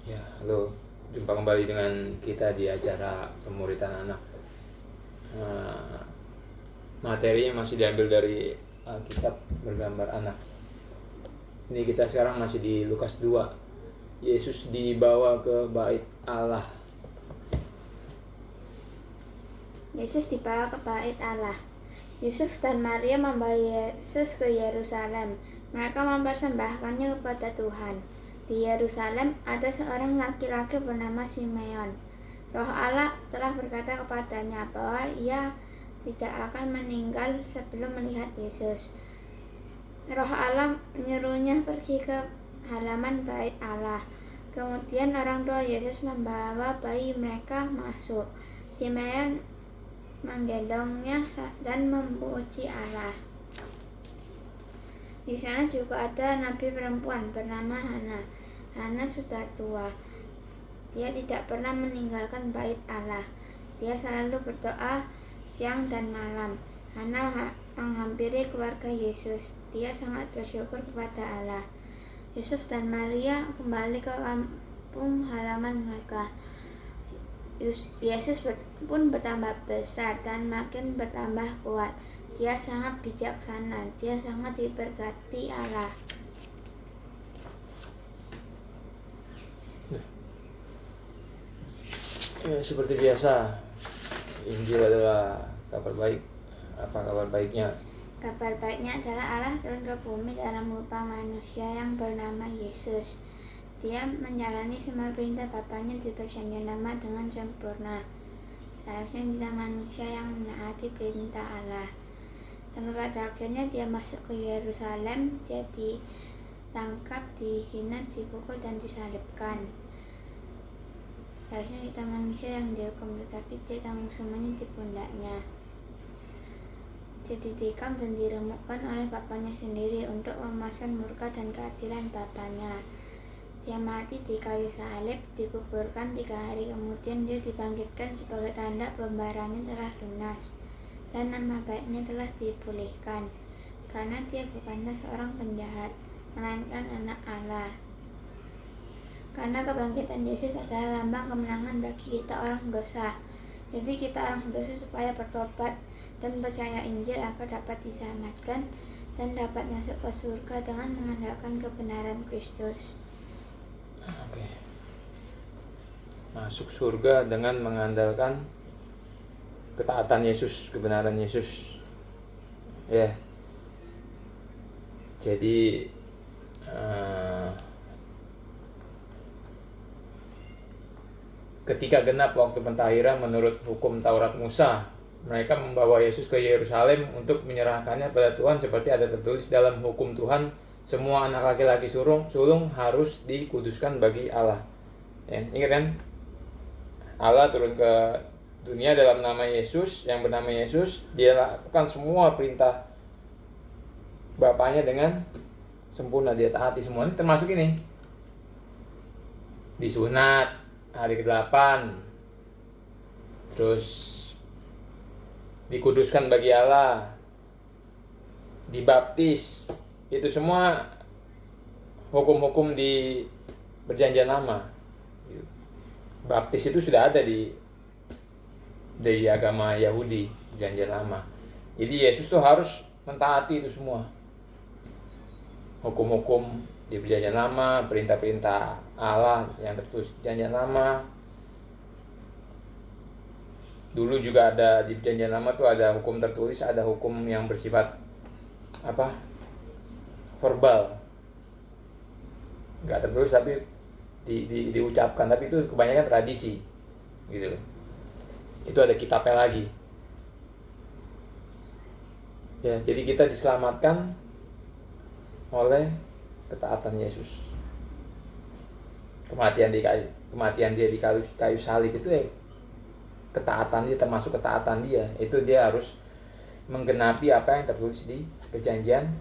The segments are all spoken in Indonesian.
Ya, halo. Jumpa kembali dengan kita di acara Pemuritan Anak. Eh, Materinya masih diambil dari Alkitab bergambar anak. Ini kita sekarang masih di Lukas 2. Yesus dibawa ke bait Allah. Yesus dibawa ke bait Allah. Yusuf dan Maria membawa Yesus ke Yerusalem. Mereka mempersembahkannya kepada Tuhan. Di Yerusalem ada seorang laki-laki bernama Simeon. Roh Allah telah berkata kepadanya bahwa ia tidak akan meninggal sebelum melihat Yesus. Roh Allah menyuruhnya pergi ke halaman bait Allah. Kemudian orang tua Yesus membawa bayi mereka masuk. Simeon menggendongnya dan memuji Allah. Di sana juga ada nabi perempuan bernama Hana. Hana sudah tua. Dia tidak pernah meninggalkan bait Allah. Dia selalu berdoa siang dan malam. Hana menghampiri keluarga Yesus. Dia sangat bersyukur kepada Allah. Yusuf dan Maria kembali ke kampung halaman mereka. Yesus pun bertambah besar dan makin bertambah kuat. Dia sangat bijaksana. Dia sangat diberkati Allah. Seperti biasa, Injil adalah kabar baik. Apa kabar baiknya? Kabar baiknya adalah Allah turun ke bumi dalam rupa manusia yang bernama Yesus. Dia menjalani semua perintah Bapaknya di Perjanjian Lama dengan sempurna. Seharusnya kita manusia yang menaati perintah Allah. Dan pada akhirnya dia masuk ke Yerusalem. Dia ditangkap, dihina, dipukul, dan disalibkan. Seharusnya kita manusia yang dihukum, tetapi dia tanggung semuanya di pundaknya. Dia ditikam dan diremukkan oleh Bapaknya sendiri untuk memuaskan murka dan keadilan Bapaknya. Dia mati di kayu salib, dikuburkan 3 hari kemudian dia dibangkitkan sebagai tanda pembayarannya telah lunas dan nama baiknya telah dipulihkan, karena dia bukanlah seorang penjahat, melainkan anak Allah. Karena kebangkitan Yesus adalah lambang kemenangan bagi kita orang dosa. Jadi kita orang dosa supaya bertobat dan percaya Injil agar dapat diselamatkan dan dapat masuk ke surga dengan mengandalkan kebenaran Kristus. Oke. Masuk surga dengan mengandalkan ketaatan Yesus, kebenaran Yesus. Ya. Jadi ketika genap waktu pentahiran menurut hukum Taurat Musa, mereka membawa Yesus ke Yerusalem untuk menyerahkannya pada Tuhan seperti ada tertulis dalam hukum Tuhan, semua anak laki-laki sulung harus dikuduskan bagi Allah. Ya, ingat kan? Allah turun ke dunia dalam nama Yesus, yang bernama Yesus. Dia lakukan semua perintah Bapaknya dengan sempurna. Dia taati semuanya, termasuk ini. Disunat hari ke-8, terus dikuduskan bagi Allah, dibaptis. Itu semua hukum-hukum di Perjanjian Lama. Baptis itu sudah ada di agama Yahudi, Perjanjian Lama. Jadi Yesus tuh harus mentaati itu semua. Hukum-hukum di Perjanjian Lama, perintah-perintah Allah yang tertulis di Perjanjian Lama. Dulu juga ada di Perjanjian Lama tuh ada hukum tertulis, ada hukum yang bersifat verbal. Enggak tertulis tapi diucapkan, tapi itu kebanyakan tradisi. Gitu loh. Itu ada kitabnya lagi. Ya, jadi kita diselamatkan oleh ketaatan Yesus. Kematian dia di kayu salib itu ya ketaatan dia, termasuk ketaatan dia. Itu dia harus menggenapi apa yang tertulis di Perjanjian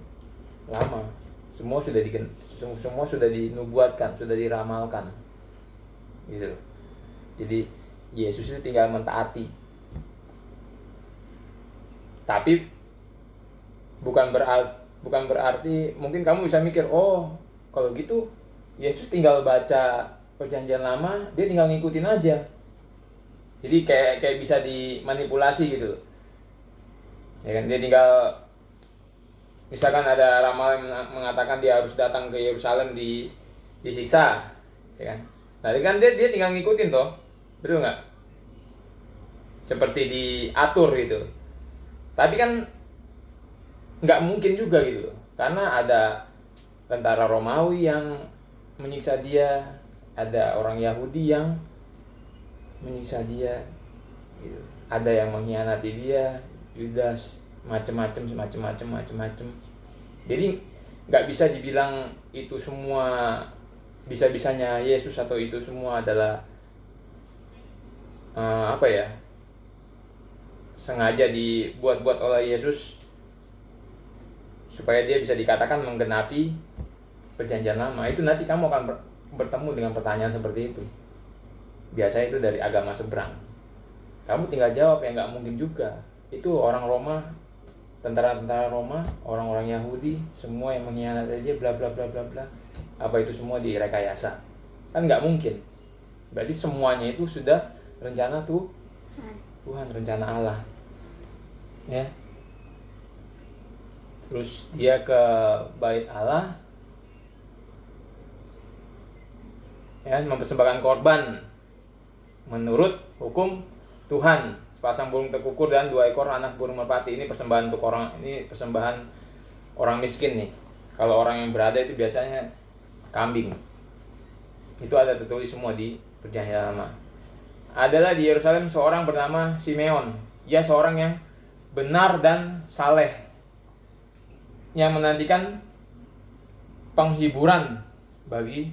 Lama. Semua sudah dinubuatkan, sudah diramalkan. Gitu. Jadi Yesus itu tinggal mentaati. Tapi bukan berarti mungkin kamu bisa mikir, oh kalau gitu Yesus tinggal baca perjanjian lama, dia tinggal ngikutin aja. Jadi kayak bisa dimanipulasi gitu. Ya kan, dia tinggal, misalkan ada ramalan yang mengatakan dia harus datang ke Yerusalem disiksa, ya kan. Nah, kan dia tinggal ngikutin toh. Betul nggak? Seperti diatur gitu. Tapi kan nggak mungkin juga gitu. Karena ada tentara Romawi yang menyiksa dia, ada orang Yahudi yang menyiksa dia, gitu. Ada yang mengkhianati dia, Yudas, macem-macem. Jadi nggak bisa dibilang itu semua bisa-bisanya Yesus atau itu semua adalah sengaja dibuat-buat oleh Yesus supaya dia bisa dikatakan menggenapi perjanjian lama. Itu nanti kamu akan bertemu dengan pertanyaan seperti itu. Biasanya itu dari agama seberang. Kamu tinggal jawab, ya nggak mungkin juga. Itu orang Roma, tentara-tentara Roma, orang-orang Yahudi, semua yang mengkhianati dia, bla bla bla bla bla. Apa itu semua direkayasa? Kan nggak mungkin. Berarti semuanya itu sudah rencana Tuhan, rencana Allah. Ya. Terus dia ke bait Allah, ya, mempersembahkan korban menurut hukum Tuhan, sepasang burung tekukur dan 2 ekor anak burung merpati. Ini persembahan untuk orang, ini persembahan orang miskin nih. Kalau orang yang berada itu biasanya kambing. Itu ada tertulis semua di perjanjian lama. Adalah di Yerusalem seorang bernama Simeon. Ia seorang yang benar dan saleh, yang menantikan penghiburan bagi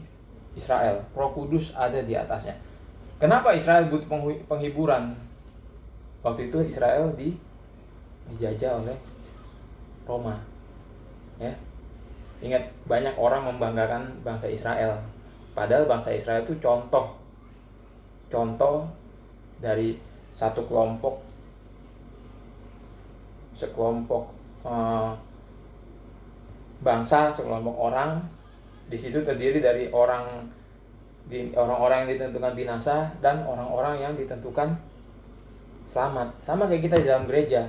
Israel. Roh Kudus ada di atasnya. Kenapa Israel butuh penghiburan? Waktu itu Israel dijajah oleh Roma. Ya. Ingat, banyak orang membanggakan bangsa Israel. Padahal bangsa Israel itu contoh dari satu sekelompok bangsa, sekelompok orang. Di situ terdiri dari orang-orang yang ditentukan binasa dan orang-orang yang ditentukan selamat. Sama kayak kita di dalam gereja.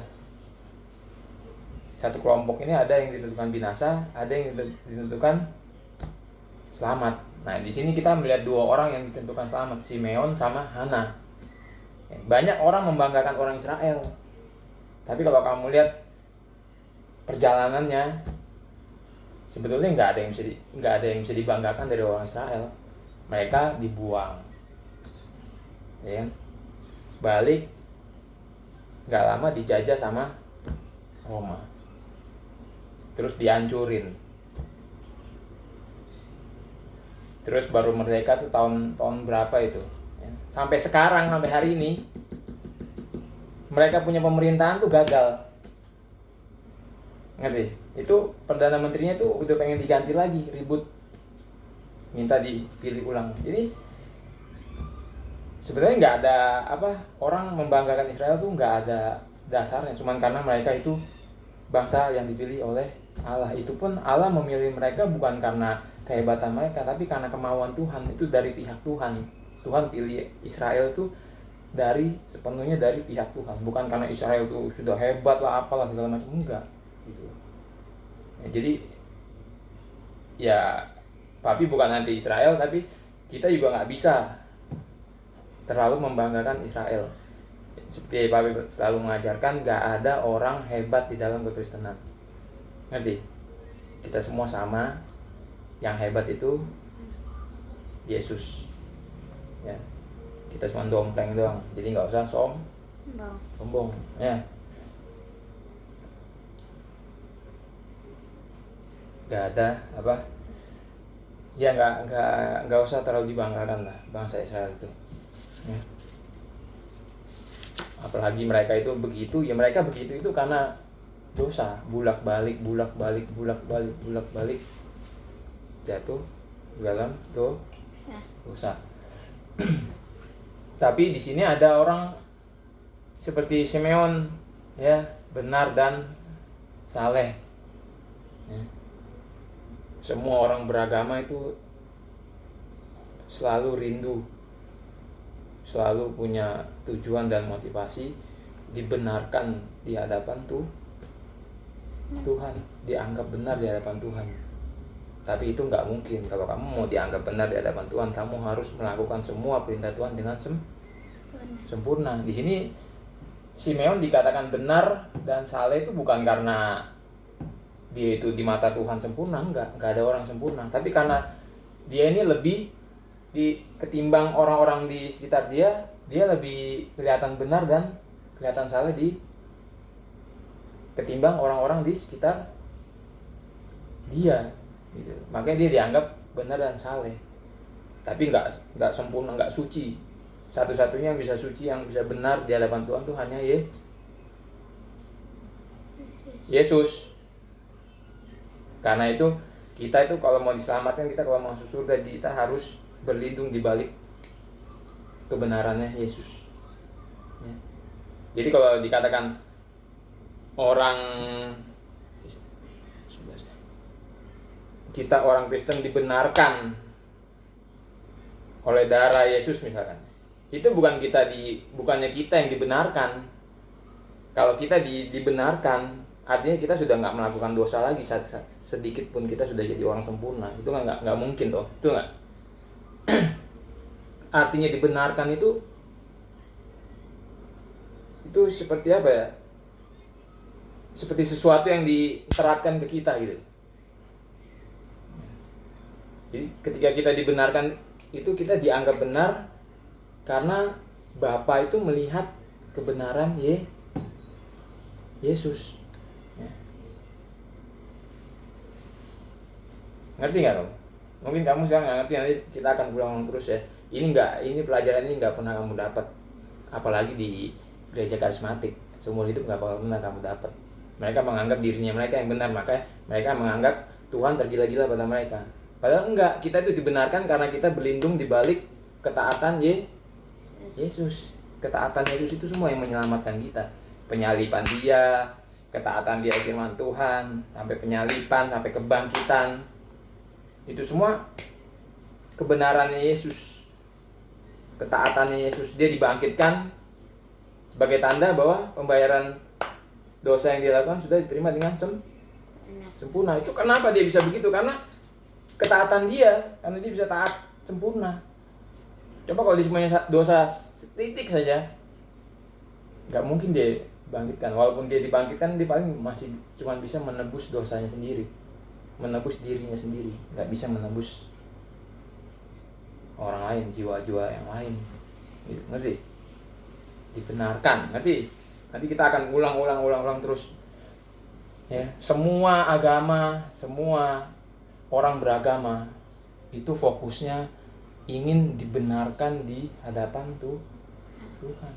Satu kelompok ini ada yang ditentukan binasa, ada yang ditentukan selamat. Nah, di sini kita melihat 2 orang yang ditentukan selamat, Simeon sama Hana. Banyak orang membanggakan orang Israel. Tapi kalau kamu lihat perjalanannya, sebetulnya nggak ada yang bisa dibanggakan dari orang Israel. Mereka dibuang, ya, balik, nggak lama dijajah sama Roma, terus dihancurin, terus baru merdeka tuh tahun berapa itu, ya. Sampai sekarang, sampai hari ini mereka punya pemerintahan tuh gagal. Ngerti? Itu Perdana Menterinya tuh udah pengen diganti lagi, ribut, minta dipilih ulang. Jadi sebenarnya nggak ada orang membanggakan Israel tuh nggak ada dasarnya, cuman karena mereka itu bangsa yang dipilih oleh Allah. Itu pun Allah memilih mereka bukan karena kehebatan mereka, tapi karena kemauan Tuhan. Itu dari pihak Tuhan. Tuhan pilih Israel itu sepenuhnya dari pihak Tuhan, bukan karena Israel itu sudah hebat lah apalah segala macam, enggak gitu. Ya, jadi ya Papi bukan anti Israel, tapi kita juga nggak bisa terlalu membanggakan Israel. Seperti Papi selalu mengajarkan, nggak ada orang hebat di dalam kekristenan. Ngerti? Kita semua sama. Yang hebat itu Yesus. Ya. Kita cuma dompleng doang. Jadi nggak usah sombong. Ya. Nggak ada ya nggak usah terlalu dibanggakan lah bangsa Israel itu, ya. Apalagi mereka itu begitu, ya mereka begitu itu karena dosa, bulak balik jatuh dalam dosa. Tapi di sini ada orang seperti Simeon, ya, benar dan saleh, ya. Semua orang beragama itu selalu rindu, selalu punya tujuan dan motivasi dibenarkan di hadapan Tuhan, dianggap benar di hadapan Tuhan. Tapi itu nggak mungkin. Kalau kamu mau dianggap benar di hadapan Tuhan, kamu harus melakukan semua perintah Tuhan dengan sempurna. Di sini Simeon dikatakan benar dan saleh itu bukan karena dia itu di mata Tuhan sempurna, enggak ada orang sempurna. Tapi karena dia ini lebih ketimbang orang-orang di sekitar dia lebih kelihatan benar dan kelihatan saleh ketimbang orang-orang di sekitar dia, gitu. Makanya dia dianggap benar dan saleh. Tapi nggak sempurna, nggak suci. Satu-satunya yang bisa suci, yang bisa benar di hadapan Tuhan tuh hanya Yesus. Karena itu kita itu kalau mau diselamatkan, kita kalau mau masuk surga, kita harus berlindung di balik kebenarannya Yesus. Ya. Jadi kalau dikatakan kita orang Kristen dibenarkan oleh darah Yesus misalkan, itu bukannya kita yang dibenarkan. Kalau kita dibenarkan, artinya kita sudah nggak melakukan dosa lagi sedikit pun, kita sudah jadi orang sempurna. Itu nggak mungkin toh, itu nggak. Artinya dibenarkan itu seperti apa ya? Seperti sesuatu yang diterapkan ke kita gitu. Jadi ketika kita dibenarkan itu, kita dianggap benar karena Bapa itu melihat kebenaran Yesus. Ya. Ngerti nggak kamu? Mungkin kamu sekarang nggak ngerti, nanti kita akan pulang terus ya. Ini pelajaran ini nggak pernah kamu dapat, apalagi di gereja karismatik. Seumur hidup nggak pernah kamu dapat. Mereka menganggap dirinya mereka yang benar, maka mereka menganggap Tuhan tergila-gila pada mereka. Padahal enggak, kita itu dibenarkan karena kita berlindung di balik ketaatan Yesus. Ketaatan Yesus itu semua yang menyelamatkan kita. Penyalipan dia, ketaatan dia firman Tuhan, sampai penyalipan, sampai kebangkitan. Itu semua kebenarannya Yesus. Ketaatannya Yesus. Dia dibangkitkan sebagai tanda bahwa pembayaran dosa yang dilakukan sudah diterima dengan sempurna. Itu kenapa dia bisa begitu? Karena ketaatan dia, karena dia bisa taat sempurna. Coba kalau dia semuanya dosa titik saja, nggak mungkin dia bangkitkan. Walaupun dia dibangkitkan, dia paling masih cuma bisa menebus dosanya sendiri, menebus dirinya sendiri, nggak bisa menebus orang lain, jiwa-jiwa yang lain. Gitu, ngerti? Dibenarkan, ngerti? Nanti kita akan ulang terus. Ya, semua agama, semua orang beragama itu fokusnya ingin dibenarkan di hadapan Tuhan.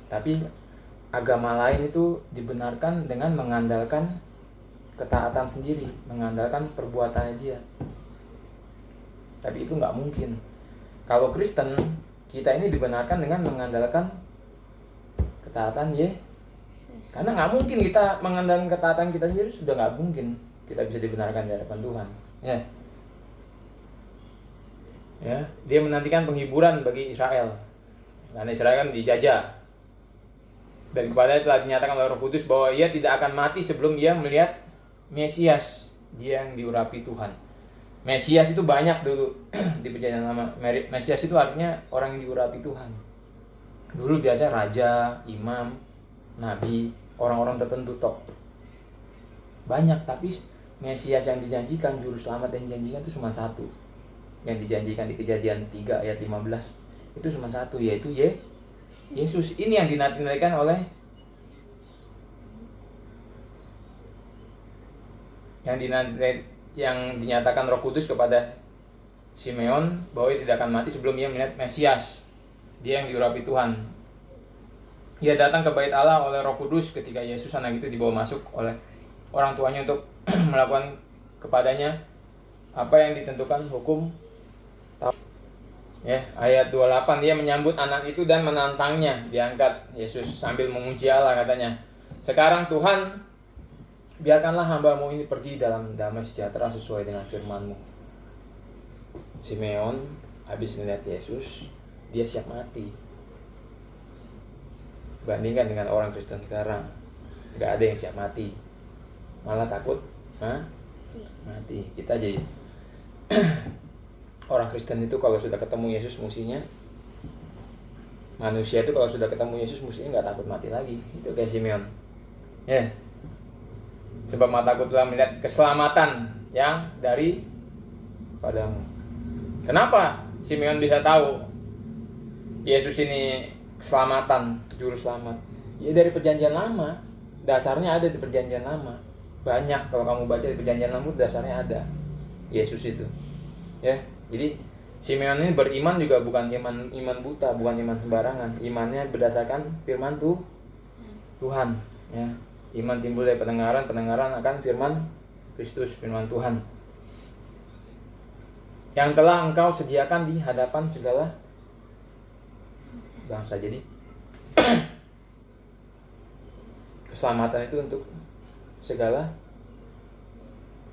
Tapi agama lain itu dibenarkan dengan mengandalkan ketaatan sendiri, mengandalkan perbuatannya dia. Tapi itu nggak mungkin. Kalau Kristen, kita ini dibenarkan dengan mengandalkan ketaatan karena nggak mungkin kita mengandalkan ketaatan kita sendiri, sudah nggak mungkin kita bisa dibenarkan di hadapan Tuhan. Ya, dia menantikan penghiburan bagi Israel. Karena Israel kan dijajah. Dan kepadanya telah dinyatakan oleh Roh Kudus bahwa ia tidak akan mati sebelum ia melihat Mesias, dia yang diurapi Tuhan. Mesias itu banyak dulu di Perjanjian Lama. Mesias itu artinya orang yang diurapi Tuhan. Dulu biasa raja, imam, nabi, orang-orang tertentu top. Banyak, tapi Mesias yang dijanjikan, juru selamat yang dijanjikan itu cuma satu. Yang dijanjikan di Kejadian 3 ayat 15 itu cuma satu, yaitu Yesus. Ini yang dinantikan oleh yang dinyatakan Roh Kudus kepada Simeon bahwa ia tidak akan mati sebelum ia melihat Mesias, dia yang diurapi Tuhan. Ia datang ke bait Allah oleh Roh Kudus ketika Yesus anak itu dibawa masuk oleh orang tuanya untuk melakukan kepadanya apa yang ditentukan hukum. Ya, ayat 28, dia menyambut anak itu dan menantangnya, diangkat Yesus sambil memuji Allah, katanya, "Sekarang Tuhan, biarkanlah hamba-Mu ini pergi dalam damai sejahtera sesuai dengan firman-Mu." Simeon habis melihat Yesus, dia siap mati. Bandingkan dengan orang Kristen sekarang, nggak ada yang siap mati, malah takut mati. Kita aja orang Kristen itu kalau sudah ketemu Yesus musuhnya, manusia itu kalau sudah ketemu Yesus musuhnya nggak takut mati lagi. Itu kayak Simeon, ya. Sebab mataku telah melihat keselamatan yang dari padamu. Kenapa Simeon bisa tahu Yesus ini keselamatan, juru selamat? Ya dari perjanjian lama. Dasarnya ada di perjanjian lama. Banyak kalau kamu baca di perjanjian lama, dasarnya ada Yesus itu. Ya. Jadi Simeon ini beriman juga bukan iman buta, bukan iman sembarangan. Imannya berdasarkan firman Tuhan, ya. Iman timbul dari pendengaran akan firman Kristus, firman Tuhan. Yang telah engkau sediakan di hadapan segala bangsa. Jadi keselamatan itu untuk segala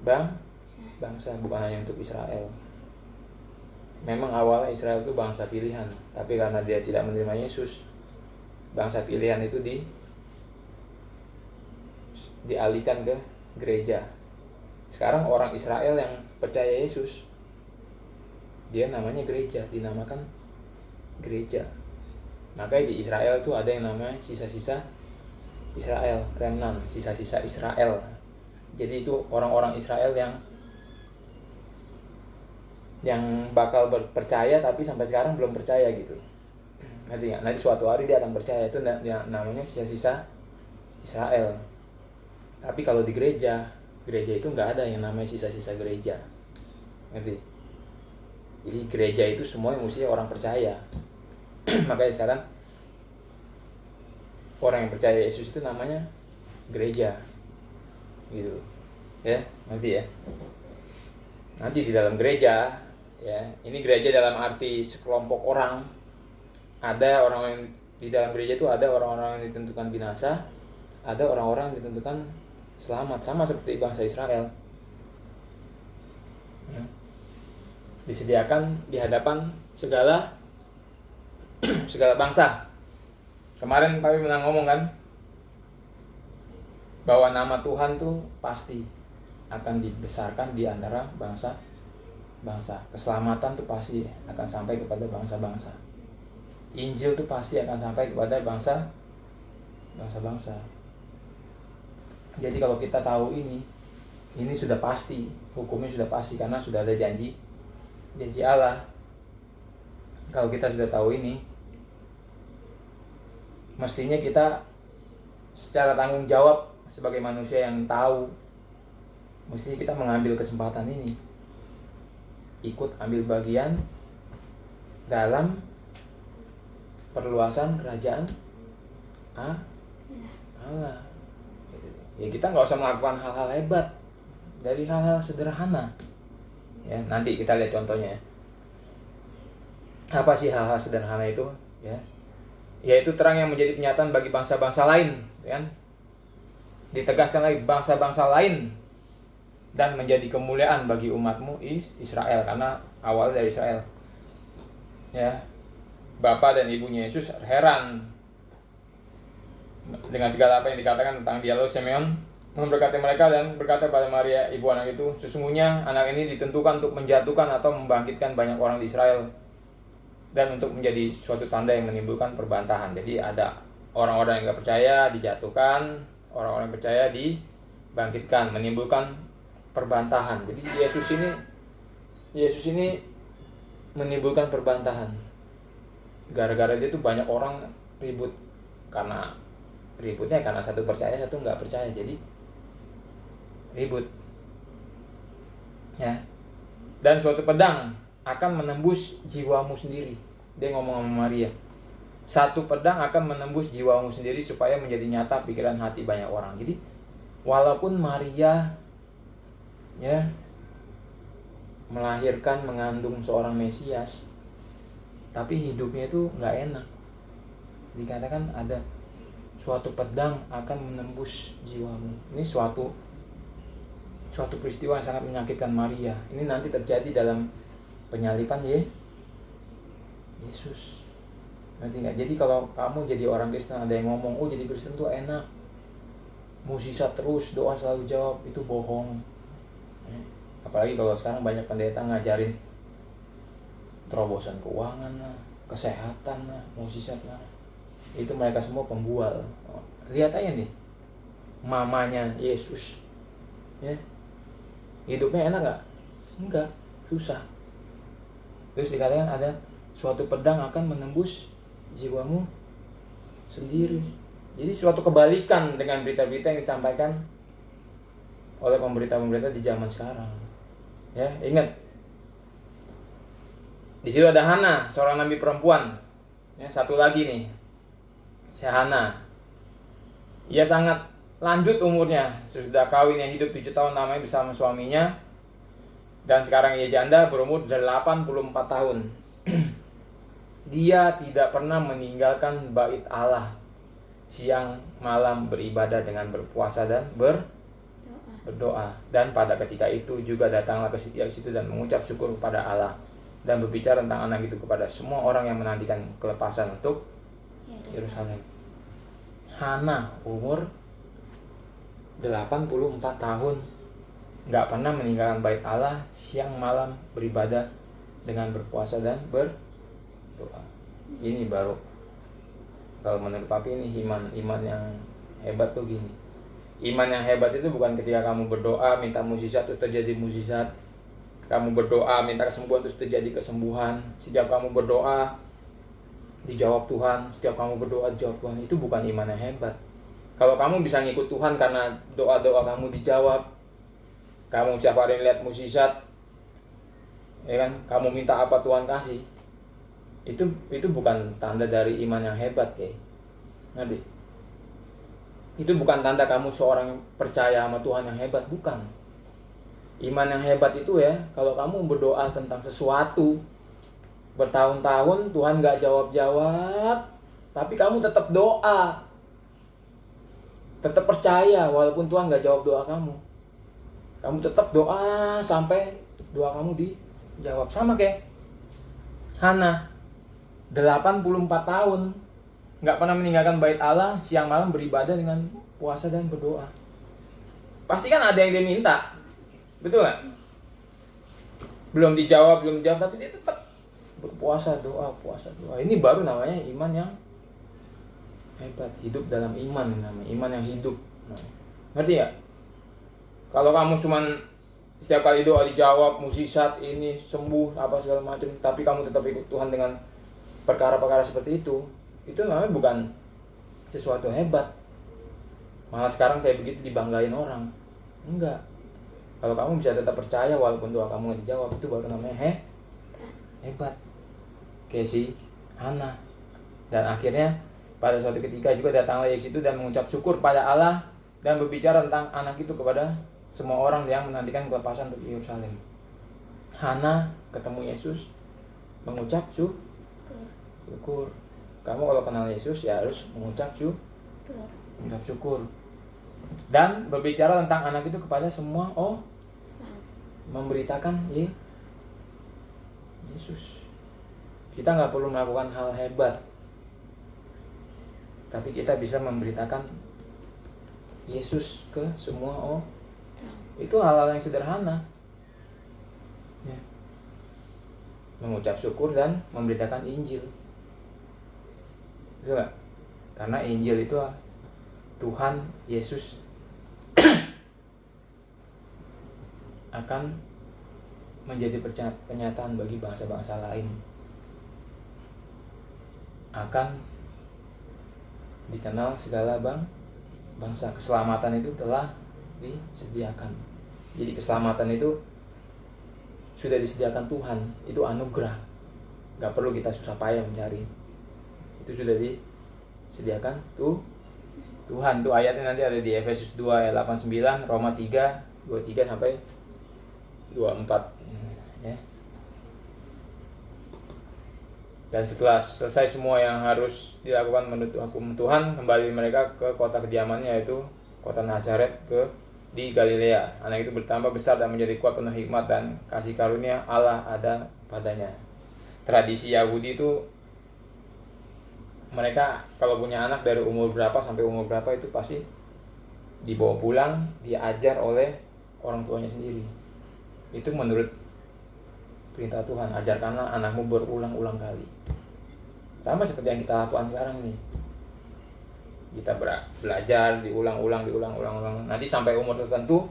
bangsa, bukan hanya untuk Israel. Memang awalnya Israel itu bangsa pilihan, tapi karena dia tidak menerima Yesus, bangsa pilihan itu dialihkan ke gereja. Sekarang orang Israel yang percaya Yesus, dia namanya gereja, dinamakan gereja. Makanya di Israel itu ada yang namanya sisa-sisa Israel, remnant, sisa-sisa Israel. Jadi itu orang-orang Israel yang bakal percaya tapi sampai sekarang belum percaya gitu. Nanti suatu hari dia akan percaya. Itu namanya sisa-sisa Israel. Tapi kalau di gereja itu nggak ada yang namanya sisa-sisa gereja. Ngerti? Jadi gereja itu semua yang mestinya orang percaya. Makanya sekarang orang yang percaya Yesus itu namanya gereja, gitu, ya, nanti ya. Nanti di dalam gereja, ya, ini gereja dalam arti sekelompok orang. Ada orang yang di dalam gereja itu ada orang-orang yang ditentukan binasa, ada orang-orang yang ditentukan selamat, sama seperti bangsa Israel. Ya. Disediakan di hadapan segala bangsa. Kemarin Papi pernah ngomong kan, bahwa nama Tuhan tuh pasti akan dibesarkan di antara bangsa. Keselamatan tuh pasti akan sampai kepada bangsa-bangsa. Injil tuh pasti akan sampai kepada bangsa. Jadi kalau kita tahu ini sudah pasti, hukumnya sudah pasti karena sudah ada janji Allah. Kalau kita sudah tahu ini, mestinya kita secara tanggung jawab sebagai manusia yang tahu, mestinya kita mengambil kesempatan ini, ikut ambil bagian dalam perluasan kerajaan Allah. Ya kita nggak usah melakukan hal-hal hebat, dari hal-hal sederhana. Ya nanti kita lihat contohnya. Apa sih hal-hal sederhana itu? Ya, yaitu terang yang menjadi penyataan bagi bangsa-bangsa lain, kan? Ditegaskan lagi, bangsa-bangsa lain, dan menjadi kemuliaan bagi umatmu Israel, karena awal dari Israel. Ya, Bapak dan ibunya Yesus heran dengan segala apa yang dikatakan tentang dia. Lalu Simeon memberkati mereka dan berkata pada Maria ibu anak itu, sesungguhnya anak ini ditentukan untuk menjatuhkan atau membangkitkan banyak orang di Israel, dan untuk menjadi suatu tanda yang menimbulkan perbantahan. Jadi ada orang-orang yang gak percaya dijatuhkan, orang-orang yang percaya dibangkitkan, menimbulkan perbantahan. Jadi Yesus ini menimbulkan perbantahan. Gara-gara dia tuh banyak orang ribut, karena ributnya karena satu percaya, satu nggak percaya, jadi ribut. Ya. Dan suatu pedang akan menembus jiwamu sendiri. Dia ngomong sama Maria, satu pedang akan menembus jiwamu sendiri supaya menjadi nyata pikiran hati banyak orang. Jadi walaupun Maria ya melahirkan, mengandung seorang Mesias, tapi hidupnya itu nggak enak. Dikatakan ada suatu pedang akan menembus jiwamu. Ini suatu peristiwa yang sangat menyakitkan Maria. Ini nanti terjadi dalam penyalipan Yesus. Ngerti nggak? Jadi kalau kamu jadi orang Kristen, ada yang ngomong, oh jadi Kristen tuh enak, mukjizat terus, doa selalu jawab, itu bohong. Apalagi kalau sekarang banyak pendeta ngajarin terobosan keuangan lah, kesehatan lah, mukjizat lah. Itu mereka semua pembual. Lihat aja nih, mamanya Yesus, ya, hidupnya enak nggak? Enggak, susah. Terus dikatakan ada suatu pedang akan menembus jiwamu sendiri. Jadi suatu kebalikan dengan berita-berita yang disampaikan oleh pemberita-pemberita di zaman sekarang. Ya, ingat. Di situ ada Hana, seorang nabi perempuan. Ya, satu lagi nih, si Hana. Ia sangat lanjut umurnya, sudah kawin, yang hidup 7 tahun namanya bersama suaminya. Dan sekarang ia janda berumur 84 tahun. Dia tidak pernah meninggalkan bait Allah, siang malam beribadah dengan berpuasa dan berdoa. Dan pada ketika itu juga datanglah ke situ dan mengucap syukur kepada Allah dan berbicara tentang anak itu kepada semua orang yang menantikan kelepasan untuk Yerusalem. Hana umur 84 tahun, nggak pernah meninggalkan bait Allah, siang malam beribadah dengan berpuasa dan berdoa. Ini baru, kalau menurut papi, ini iman yang hebat tuh gini. Iman yang hebat itu bukan ketika kamu berdoa minta mukjizat terus terjadi mukjizat, kamu berdoa minta kesembuhan terus terjadi kesembuhan. Setiap kamu berdoa dijawab Tuhan, setiap kamu berdoa dijawab Tuhan. Itu bukan iman yang hebat. Kalau kamu bisa ngikut Tuhan karena doa-doa kamu dijawab, kamu setiap hari lihat mukjizat, ya kan, kamu minta apa Tuhan kasih, itu bukan tanda dari iman yang hebat, kayak ngerti? Itu bukan tanda kamu seorang percaya sama Tuhan yang hebat, bukan. Iman yang hebat itu ya, kalau kamu berdoa tentang sesuatu bertahun-tahun Tuhan gak jawab-jawab, tapi kamu tetap doa, tetap percaya walaupun Tuhan gak jawab doa kamu. Kamu tetap doa sampai doa kamu dijawab. Sama kayak Hana, 84 tahun nggak pernah meninggalkan bait Allah, siang malam beribadah dengan puasa dan berdoa. Pasti kan ada yang dia minta, betul nggak? Belum dijawab, tapi dia tetap berpuasa, doa. Ini baru namanya iman yang hebat, hidup dalam iman, namanya iman yang hidup. Ngerti ya? Kalau kamu cuman setiap kali doa dijawab, mukjizat ini sembuh apa segala macam, tapi kamu tetap ikut Tuhan dengan perkara-perkara seperti itu namanya bukan sesuatu hebat. Malah sekarang kayak begitu dibanggain orang. Enggak. Kalau kamu bisa tetap percaya walaupun doa kamu nggak dijawab, itu baru namanya hebat. Kayak si Hana. Dan akhirnya pada suatu ketika juga datanglah Yesus itu dan mengucap syukur pada Allah dan berbicara tentang anak itu kepada semua orang yang menantikan kelepasan untuk Yerusalem. Hana ketemu Yesus, mengucap syukur. Kamu kalau kenal Yesus ya harus mengucap syukur. Dan berbicara tentang anak itu kepada semua memberitakan Yesus. Kita nggak perlu melakukan hal hebat, tapi kita bisa memberitakan Yesus ke semua Itu hal-hal yang sederhana, ya. Mengucap syukur dan memberitakan Injil. Betul gak? Karena Injil itu Tuhan Yesus akan menjadi penyataan bagi bangsa-bangsa lain, akan dikenal segala bangsa. Keselamatan itu telah disediakan. Jadi keselamatan itu sudah disediakan Tuhan, itu anugerah, gak perlu kita susah payah mencari. Itu sudah disediakan Tuhan. Tuh ayatnya nanti ada di Efesus 2 ayat 89, Roma 3 23 sampai 24, ya. Dan setelah selesai semua yang harus dilakukan menurut hukum Tuhan, kembali mereka ke kota kediamannya, yaitu kota Nazaret di Galilea. Anak itu bertambah besar dan menjadi kuat, penuh hikmat dan kasih karunia Allah ada padanya. Tradisi Yahudi itu mereka kalau punya anak dari umur berapa sampai umur berapa itu pasti dibawa pulang, diajar oleh orang tuanya sendiri. Itu menurut perintah Tuhan, ajarkanlah anakmu berulang-ulang kali. Sama seperti yang kita lakukan sekarang ini. Kita belajar diulang-ulang. Nanti sampai umur tertentu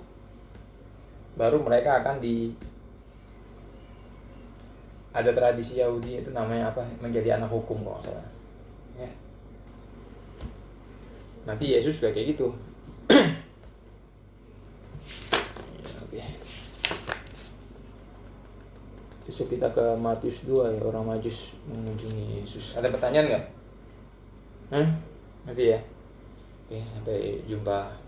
baru mereka akan ada tradisi Yahudi itu namanya apa? Menjadi anak hukum kalau nggak salah. Ya. Nanti Yesus juga kayak gitu. Oke. Besok kita ke Matius 2 ya, orang Majus mengunjungi Yesus. Ada pertanyaan nggak? Nanti ya. Oke, sampai jumpa.